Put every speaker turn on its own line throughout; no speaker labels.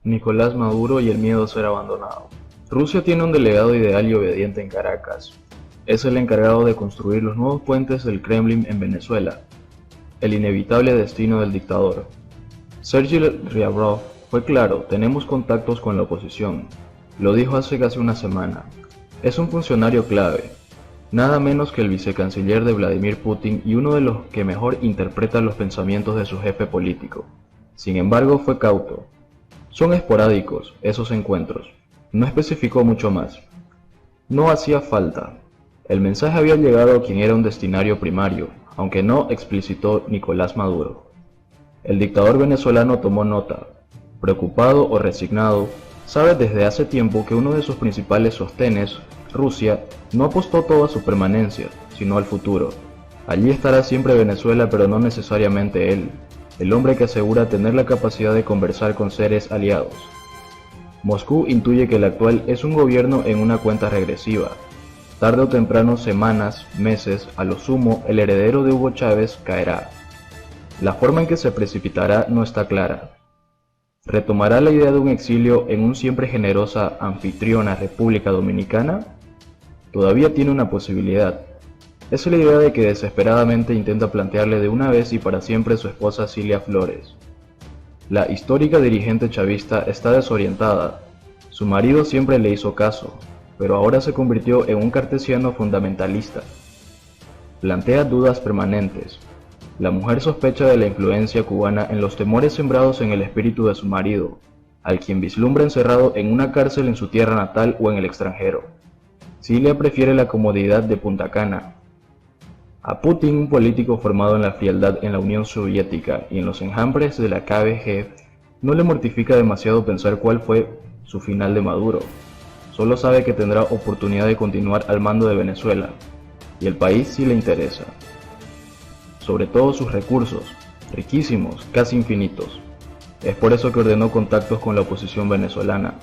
Nicolás Maduro y el miedo a ser abandonado. Rusia tiene un delegado ideal y obediente en Caracas. Es el encargado de construir los nuevos puentes del Kremlin en Venezuela, el inevitable destino del dictador. Sergei Lavrov fue claro: tenemos contactos con la oposición. Lo dijo hace casi una semana. Es un funcionario clave, nada menos que el vicecanciller de Vladimir Putin y uno de los que mejor interpreta los pensamientos de su jefe político. Sin embargo, fue cauto. Son esporádicos esos encuentros. No especificó mucho más. No hacía falta. El mensaje había llegado a quien era un destinario primario, aunque no explicitó Nicolás Maduro. El dictador venezolano tomó nota. Preocupado o resignado, sabe desde hace tiempo que uno de sus principales sostenes, Rusia, no apostó todo a su permanencia, sino al futuro. Allí estará siempre Venezuela, pero no necesariamente él, el hombre que asegura tener la capacidad de conversar con seres aliados. Moscú intuye que el actual es un gobierno en una cuenta regresiva. Tarde o temprano, semanas, meses, a lo sumo, el heredero de Hugo Chávez caerá. La forma en que se precipitará no está clara. ¿Retomará la idea de un exilio en un siempre generosa anfitriona República Dominicana? Todavía tiene una posibilidad. Es la idea de que desesperadamente intenta plantearle de una vez y para siempre su esposa Cilia Flores. La histórica dirigente chavista está desorientada. Su marido siempre le hizo caso, pero ahora se convirtió en un cartesiano fundamentalista. Plantea dudas permanentes. La mujer sospecha de la influencia cubana en los temores sembrados en el espíritu de su marido, al quien vislumbra encerrado en una cárcel en su tierra natal o en el extranjero. Cilia prefiere la comodidad de Punta Cana. A Putin, un político formado en la frialdad en la Unión Soviética y en los enjambres de la KGB, no le mortifica demasiado pensar cuál fue su final de Maduro. Solo sabe que tendrá oportunidad de continuar al mando de Venezuela, y el país sí le interesa. Sobre todo sus recursos, riquísimos, casi infinitos. Es por eso que ordenó contactos con la oposición venezolana.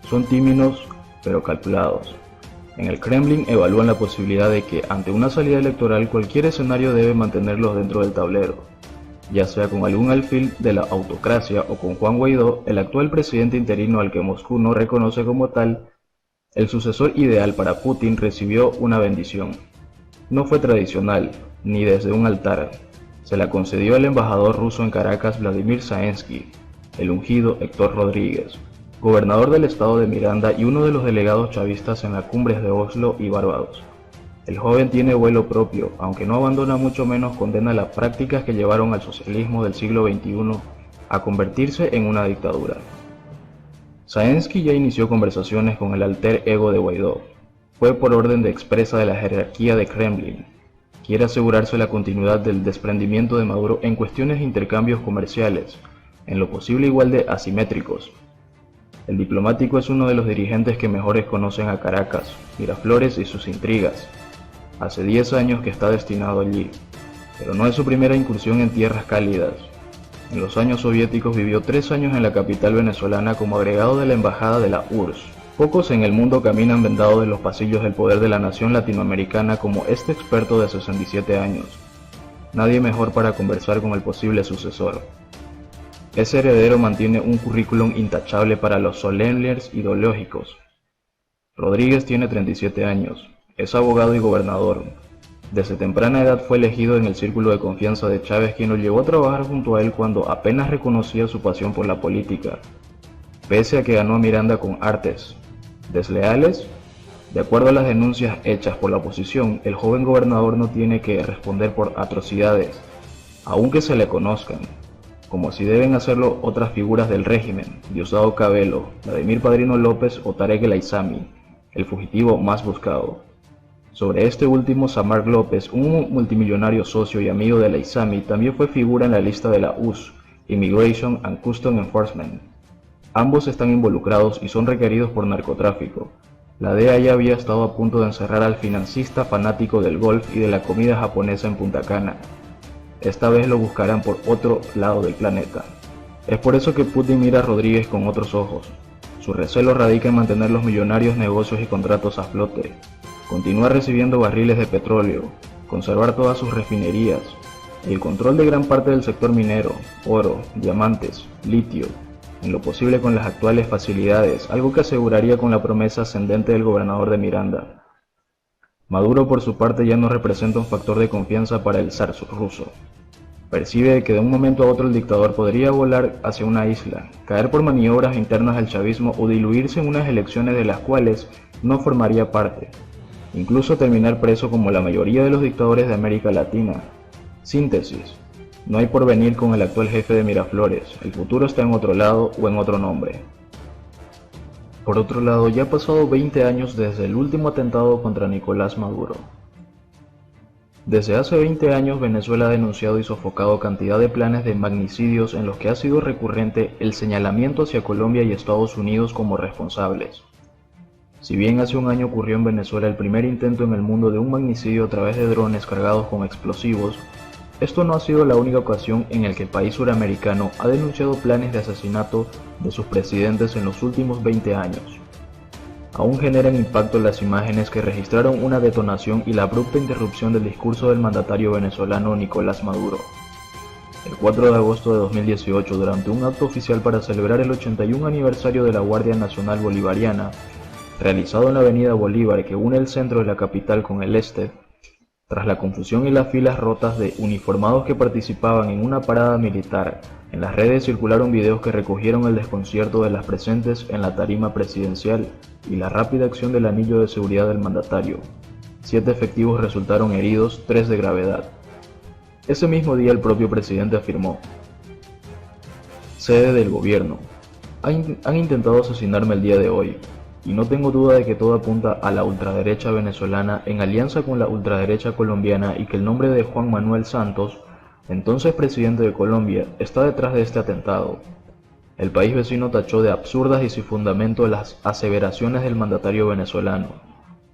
Son tímidos, pero calculados. En el Kremlin evalúan la posibilidad de que, ante una salida electoral, cualquier escenario debe mantenerlos dentro del tablero, ya sea con algún alfil de la autocracia o con Juan Guaidó, el actual presidente interino al que Moscú no reconoce como tal. El sucesor ideal para Putin recibió una bendición. No fue tradicional, ni desde un altar. Se la concedió al embajador ruso en Caracas, Vladimir Zaensky, el ungido Héctor Rodríguez, gobernador del estado de Miranda y uno de los delegados chavistas en las cumbres de Oslo y Barbados. El joven tiene vuelo propio, aunque no abandona, mucho menos condena las prácticas que llevaron al socialismo del siglo XXI a convertirse en una dictadura. Zaensky ya inició conversaciones con el alter ego de Guaidó. Fue por orden de expresa de la jerarquía de Kremlin. Quiere asegurarse la continuidad del desprendimiento de Maduro en cuestiones de intercambios comerciales, en lo posible igual de asimétricos. El diplomático es uno de los dirigentes que mejores conocen a Caracas, Miraflores y sus intrigas. Hace 10 años que está destinado allí, pero no es su primera incursión en tierras cálidas. En los años soviéticos vivió 3 años en la capital venezolana como agregado de la embajada de la URSS. Pocos en el mundo caminan vendados en los pasillos del poder de la nación latinoamericana como este experto de 67 años. Nadie mejor para conversar con el posible sucesor. Ese heredero mantiene un currículum intachable para los solemnes ideológicos. Rodríguez tiene 37 años, es abogado y gobernador. Desde temprana edad fue elegido en el círculo de confianza de Chávez, quien lo llevó a trabajar junto a él cuando apenas reconocía su pasión por la política. Pese a que ganó a Miranda con artes desleales, de acuerdo a las denuncias hechas por la oposición, el joven gobernador no tiene que responder por atrocidades, aunque se le conozcan, como si deben hacerlo otras figuras del régimen: Diosdado Cabello, Vladimir Padrino López o Tarek El Aissami, el fugitivo más buscado. Sobre este último, Samark López, un multimillonario socio y amigo de El Aissami, también fue figura en la lista de la US, Immigration and Customs Enforcement. Ambos están involucrados y son requeridos por narcotráfico. La DEA ya había estado a punto de encerrar al financista fanático del golf y de la comida japonesa en Punta Cana. Esta vez lo buscarán por otro lado del planeta. Es por eso que Putin mira a Rodríguez con otros ojos. Su recelo radica en mantener los millonarios negocios y contratos a flote, continuar recibiendo barriles de petróleo, conservar todas sus refinerías, el control de gran parte del sector minero, oro, diamantes, litio, en lo posible con las actuales facilidades, algo que aseguraría con la promesa ascendente del gobernador de Miranda. Maduro por su parte ya no representa un factor de confianza para el zar ruso. Percibe que de un momento a otro el dictador podría volar hacia una isla, caer por maniobras internas del chavismo o diluirse en unas elecciones de las cuales no formaría parte, incluso terminar preso como la mayoría de los dictadores de América Latina. Síntesis: no hay porvenir con el actual jefe de Miraflores, el futuro está en otro lado o en otro nombre. Por otro lado, ya ha pasado 20 años desde el último atentado contra Nicolás Maduro. Desde hace 20 años Venezuela ha denunciado y sofocado cantidad de planes de magnicidios en los que ha sido recurrente el señalamiento hacia Colombia y Estados Unidos como responsables. Si bien hace un año ocurrió en Venezuela el primer intento en el mundo de un magnicidio a través de drones cargados con explosivos, esto no ha sido la única ocasión en la que el país suramericano ha denunciado planes de asesinato de sus presidentes en los últimos 20 años. Aún generan impacto las imágenes que registraron una detonación y la abrupta interrupción del discurso del mandatario venezolano Nicolás Maduro. El 4 de agosto de 2018, durante un acto oficial para celebrar el 81 aniversario de la Guardia Nacional Bolivariana, realizado en la avenida Bolívar que une el centro de la capital con el este, tras la confusión y las filas rotas de uniformados que participaban en una parada militar, en las redes circularon videos que recogieron el desconcierto de las presentes en la tarima presidencial y la rápida acción del anillo de seguridad del mandatario. 7 efectivos resultaron heridos, 3 de gravedad. Ese mismo día el propio presidente afirmó: sede del gobierno. Han intentado asesinarme el día de hoy, y no tengo duda de que todo apunta a la ultraderecha venezolana en alianza con la ultraderecha colombiana y que el nombre de Juan Manuel Santos, entonces presidente de Colombia, está detrás de este atentado. El país vecino tachó de absurdas y sin fundamento las aseveraciones del mandatario venezolano,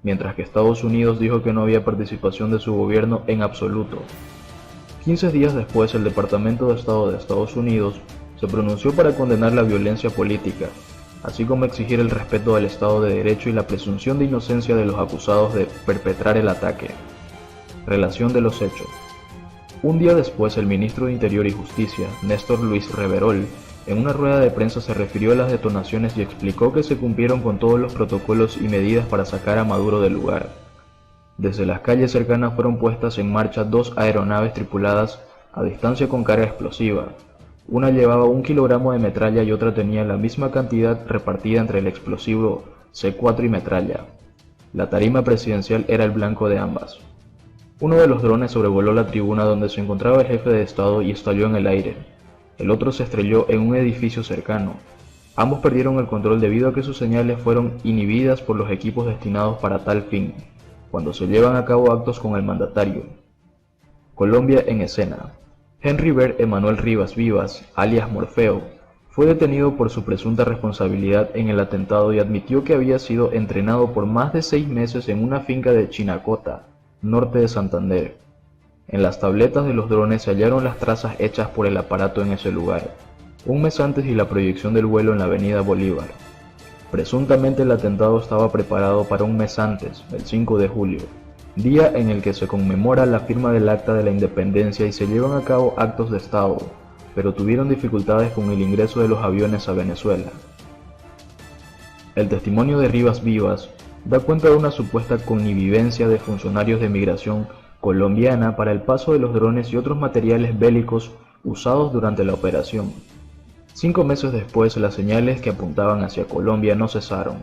mientras que Estados Unidos dijo que no había participación de su gobierno en absoluto. 15 días después, el Departamento de Estado de Estados Unidos se pronunció para condenar la violencia política, así como exigir el respeto al Estado de Derecho y la presunción de inocencia de los acusados de perpetrar el ataque. Relación de los hechos. Un día después, el ministro de Interior y Justicia, Néstor Luis Reverol, en una rueda de prensa se refirió a las detonaciones y explicó que se cumplieron con todos los protocolos y medidas para sacar a Maduro del lugar. Desde las calles cercanas fueron puestas en marcha 2 aeronaves tripuladas a distancia con carga explosiva. Una llevaba 1 kilogramo de metralla y otra tenía la misma cantidad repartida entre el explosivo C4 y metralla. La tarima presidencial era el blanco de ambas. Uno de los drones sobrevoló la tribuna donde se encontraba el jefe de Estado y estalló en el aire. El otro se estrelló en un edificio cercano. Ambos perdieron el control debido a que sus señales fueron inhibidas por los equipos destinados para tal fin, cuando se llevan a cabo actos con el mandatario. Colombia en escena. Henry Ver Emanuel Rivas Vivas, alias Morfeo, fue detenido por su presunta responsabilidad en el atentado y admitió que había sido entrenado por más de 6 meses en una finca de Chinacota, norte de Santander. En las tabletas de los drones se hallaron las trazas hechas por el aparato en ese lugar, un mes antes y la proyección del vuelo en la avenida Bolívar. Presuntamente el atentado estaba preparado para un mes antes, el 5 de julio, día en el que se conmemora la firma del Acta de la Independencia y se llevan a cabo actos de Estado, pero tuvieron dificultades con el ingreso de los aviones a Venezuela. El testimonio de Rivas Vivas da cuenta de una supuesta connivencia de funcionarios de migración colombiana para el paso de los drones y otros materiales bélicos usados durante la operación. 5 meses después, las señales que apuntaban hacia Colombia no cesaron.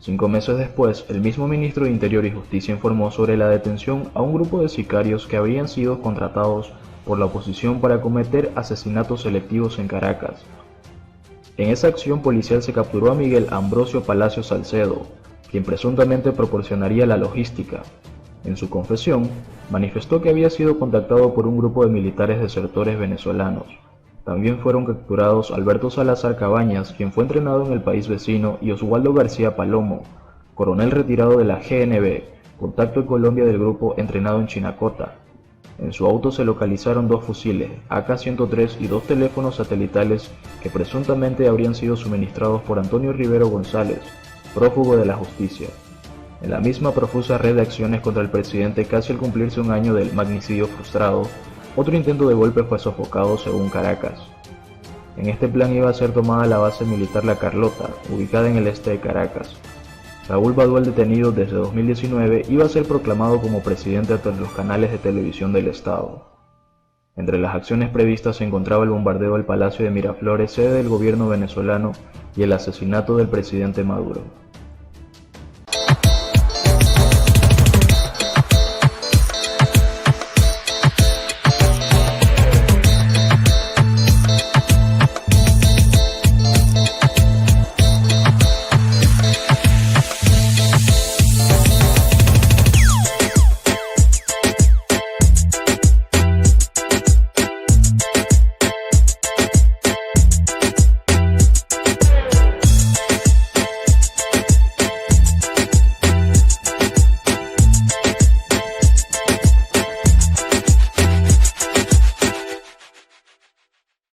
5 meses después, el mismo ministro de Interior y Justicia informó sobre la detención a un grupo de sicarios que habrían sido contratados por la oposición para cometer asesinatos selectivos en Caracas. En esa acción policial se capturó a Miguel Ambrosio Palacios Salcedo, quien presuntamente proporcionaría la logística. En su confesión, manifestó que había sido contactado por un grupo de militares desertores venezolanos. También fueron capturados Alberto Salazar Cabañas, quien fue entrenado en el país vecino, y Oswaldo García Palomo, coronel retirado de la GNB, contacto en Colombia del grupo entrenado en Chinacota. En su auto se localizaron 2 fusiles, AK-103 y 2 teléfonos satelitales que presuntamente habrían sido suministrados por Antonio Rivero González, prófugo de la justicia. En la misma profusa red de acciones contra el presidente casi al cumplirse un año del magnicidio frustrado, otro intento de golpe fue sofocado según Caracas. En este plan iba a ser tomada la base militar La Carlota, ubicada en el este de Caracas. Raúl Baduel, detenido desde 2019, iba a ser proclamado como presidente ante los canales de televisión del Estado. Entre las acciones previstas se encontraba el bombardeo del Palacio de Miraflores, sede del gobierno venezolano, y el asesinato del presidente Maduro.